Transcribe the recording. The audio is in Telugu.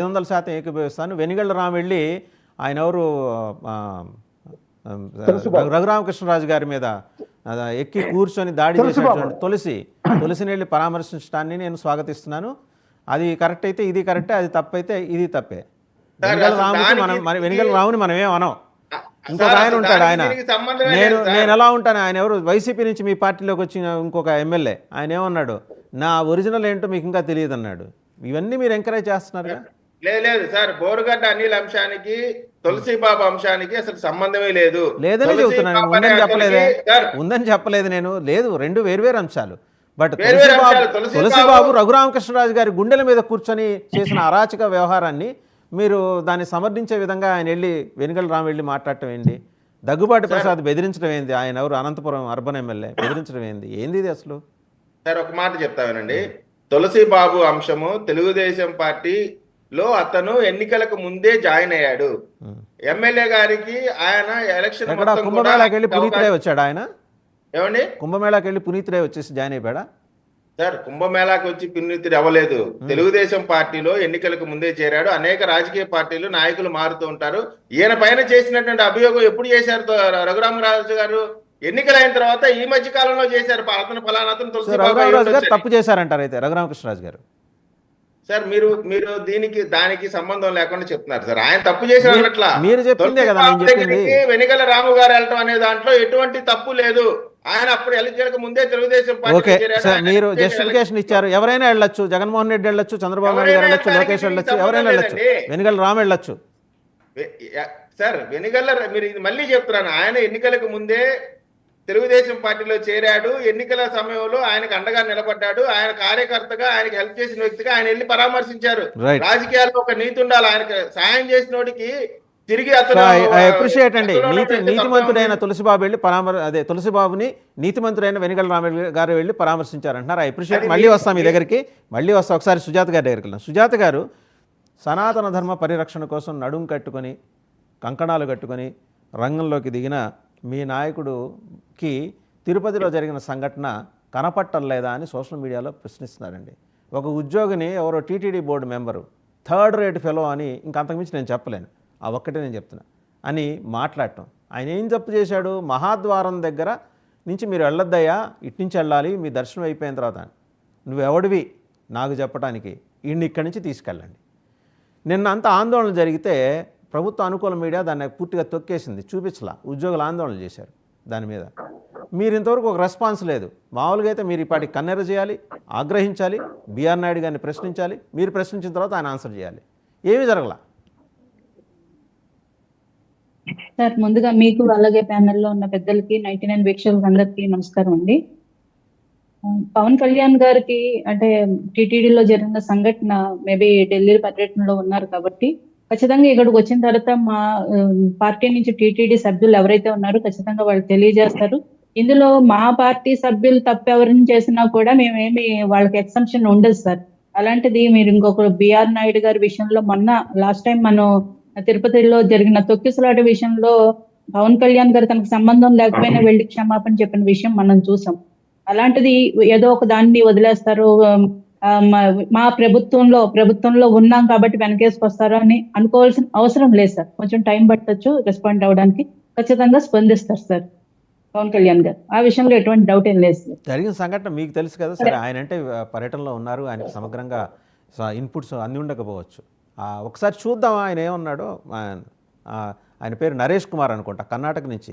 500% ఏకీభవిస్తాను. వెనిగళ్ల రామెళ్ళి ఆయన ఎవరు రఘురామకృష్ణరాజు గారి మీద ఎక్కి కూర్చొని దాడి చేసినటువంటి తులసిని వెళ్ళి పరామర్శించడాన్ని నేను స్వాగతిస్తున్నాను. అది కరెక్ట్ అయితే ఇది కరెక్టే, అది తప్పైతే ఇది తప్పే. వెనిగళ్ల రాముని మనం ఏమనం. ఇంకొక ఆయన ఉంటాడు, ఆయన నేను ఎలా ఉంటాను, ఆయన ఎవరు వైసీపీ నుంచి మీ పార్టీలోకి వచ్చిన ఇంకొక ఎమ్మెల్యే, ఆయన ఏమన్నాడు, నా ఒరిజినల్ ఏంటో మీకు ఇంకా తెలియదు అన్నాడు. ఇవన్నీ మీరు ఎంకరేజ్ చేస్తున్నారుగా? లేదు సార్, బోరుగడ్డ అనిల్ అంశానికి తులసిబాబు అంశానికి అసలు సంబంధమే లేదు. లేదని చెబుతున్నాను. ఉందని చెప్పలేదు నేను. లేదు, రెండు వేర్వేరు అంశాలు. బట్ తులసిబాబు రఘురామకృష్ణరాజు గారి గుండెల మీద కూర్చొని చేసిన అరాచక వ్యవహారాన్ని మీరు దాన్ని సమర్థించే విధంగా ఆయన వెళ్ళి వెనిగళ్ల రాము వెళ్ళి మాట్లాడటం ఏంటి? దగ్గుబాటి ప్రసాద్ బెదిరించడం ఏంది? ఆయన ఎవరు అనంతపురం అర్బన్ ఎమ్మెల్యే బెదిరించడం ఏంది? ఏంది ఇది అసలు? సార్ ఒక మాట చెప్తానండి. తులసిబాబు అంశము తెలుగుదేశం పార్టీలో అతను ఎన్నికలకు ముందే జాయిన్ అయ్యాడు. ఎమ్మెల్యే గారికి ఆయన ఎలక్షన్ కుంభమేళాకి వెళ్ళి పునీత్ రే వచ్చాడు. ఆయన ఏమండి కుంభమేళాకి వెళ్ళి పునీత్ రే వచ్చేసి జాయిన్ అయిపోయాడా? సార్ కుంభమేళాకి వచ్చి పునీతుడు అవ్వలేదు. తెలుగుదేశం పార్టీలో ఎన్నికలకు ముందే చేరాడు. అనేక రాజకీయ పార్టీలు నాయకులు మారుతూ ఉంటారు. ఈయన పైన చేసినటువంటి అభియోగం ఎప్పుడు చేశారు రఘురామరాజు గారు? ఎన్నికలైన తర్వాత ఈ మధ్య కాలంలో చేశారు. అతను ఫలానా తప్పు చేశారంటారు అయితే రఘురామకృష్ణరాజు గారు. సార్ మీరు దానికి సంబంధం లేకుండా చెప్తున్నారు సార్. ఆయన తప్పు చేశారు అట్లా. మీరు చెప్పిందే కదా నేను చెప్పింది. వెనిగళ్ల రాము గారు వెళ్ళటం అనే దాంట్లో ఎటువంటి తప్పు లేదు. ఆయన అప్పుడు ఎన్నికలకు ముందే తెలుగుదేశం పార్టీ. మీరు జస్టిఫికేషన్ ఇచ్చారు. ఎవరైనా వెళ్ళొచ్చు, జగన్మోహన్ రెడ్డి వెళ్ళొచ్చు, చంద్రబాబు నాయుడు గారు వెళ్ళొచ్చు, లోకేష్ వెళ్ళొచ్చు, ఎవరైనా వెళ్ళొచ్చు, వెనిగళ్ల రాము వెళ్ళొచ్చు. సార్ వెనిగళ్ల మీరు మళ్ళీ చెప్తున్నాను, ఆయన ఎన్నికలకు ముందే తెలుగుదేశం పార్టీలో చేరాడు. ఎన్నికల సమయంలో ఆయనకు అండగా నిలబడ్డాడు. ఆయన కార్యకర్తగా ఆయనకు హెల్ప్ చేసిన వ్యక్తిగా ఆయన వెళ్ళి పరామర్శించారు. రాజకీయాల్లో ఒక నీతి ఉండాలి. ఆయనకు సాయం చేసినోడికి తిరిగి అప్రిషియేట్ అండి. నీతిమంతుడైన తులసిబాబు వెళ్ళి తులసిబాబుని నీతిమంతుడైన వెనిగళ్ల రామ గారు వెళ్ళి పరామర్శించారంటున్నారు. అప్రిషియేట్. మళ్ళీ వస్తాం మీ దగ్గరికి, మళ్ళీ వస్తాం. ఒకసారి సుజాత గారి దగ్గరికి వెళ్దాం. సుజాత గారు, సనాతన ధర్మ పరిరక్షణ కోసం నడుం కట్టుకొని కంకణాలు కట్టుకొని రంగంలోకి దిగిన మీ నాయకుడికి తిరుపతిలో జరిగిన సంఘటన కనపట్టలేదా అని సోషల్ మీడియాలో ప్రశ్నిస్తున్నారండి. ఒక ఉద్యోగిని ఎవరో TTD board member third rate fellow అని ఇంకంతకుమించి నేను చెప్పలేను, ఆ ఒక్కటే నేను చెప్తున్నా అని మాట్లాడటం. ఆయన ఏం తప్పు చేశాడు? మహాద్వారం దగ్గర నుంచి మీరు వెళ్ళొద్దయ్యా, ఇట్నుంచి వెళ్ళాలి, మీ దర్శనం అయిపోయిన తర్వాత నువ్వెవడివి నాకు చెప్పడానికి, ఈయన్ని ఇక్కడి నుంచి తీసుకెళ్ళండి. నిన్న అంత ఆందోళన జరిగితే ప్రభుత్వ అనుకూల మీడియా దాన్ని పూర్తిగా తొక్కేసింది, చూపించలా. ఉద్యోగులు ఆందోళన చేశారు దాని మీద. మీరు ఇంతవరకు ఒక రెస్పాన్స్ లేదు. మామూలుగా అయితే మీరు ఇప్పటి కన్నెర చేయాలి, ఆగ్రహించాలి, బిఆర్ నాయుడు గారిని ప్రశ్నించాలి, మీరు ప్రశ్నించిన తర్వాత ఆయన ఆన్సర్ చేయాలి. ఏమీ జరగలా. సార్ ముందుగా మీకు అలాగే ప్యానెల్లో ఉన్న పెద్దలకి 99 వీక్షకులకు అందరికీ నమస్కారం అండి. పవన్ కళ్యాణ్ గారికి అంటే టీటీడీలో జరిగిన సంఘటన మేబీ ఢిల్లీ పర్యటనలో ఉన్నారు కాబట్టి ఖచ్చితంగా ఇక్కడికి వచ్చిన తర్వాత మా పార్టీ నుంచి టీటీడీ సభ్యులు ఎవరైతే ఉన్నారో ఖచ్చితంగా వాళ్ళు తెలియజేస్తారు. ఇందులో మా పార్టీ సభ్యులు తప్పెవరిని చేసినా కూడా మేమేమి వాళ్ళకి ఎక్సెంప్షన్ ఉండదు సార్. అలాంటిది మీరు ఇంకొక బిఆర్ నాయుడు గారి విషయంలో మొన్న లాస్ట్ టైం మనం తిరుపతిలో జరిగిన తొక్కిసలాట విషయంలో పవన్ కళ్యాణ్ గారు తనకు సంబంధం లేకపోయినా వెళ్ళి క్షమాపణ చెప్పిన విషయం మనం చూసాం. అలాంటిది ఏదో ఒక దాన్ని వదిలేస్తారు, మా ప్రభుత్వంలో ఉన్నాం కాబట్టి వెనకేసుకొస్తారు అని అనుకోవాల్సిన అవసరం లేదు సార్. కొంచెం టైం పట్టొచ్చు రెస్పాండ్ అవడానికి. ఖచ్చితంగా స్పందిస్తారు సార్ పవన్ కళ్యాణ్ గారు. ఆ విషయంలో ఎటువంటి డౌట్ ఏం లేదు సార్. జరిగిన సంఘటన మీకు తెలుసు కదా సరే. ఆయన అంటే పర్యటనలో ఉన్నారు, ఆయనకు సమగ్రంగా ఇన్పుట్స్ అన్నీ ఉండకపోవచ్చు. ఒకసారి చూద్దామా ఆయన ఏమన్నాడో. ఆయన పేరు నరేష్ కుమార్ అనుకుంటా, కర్ణాటక నుంచి.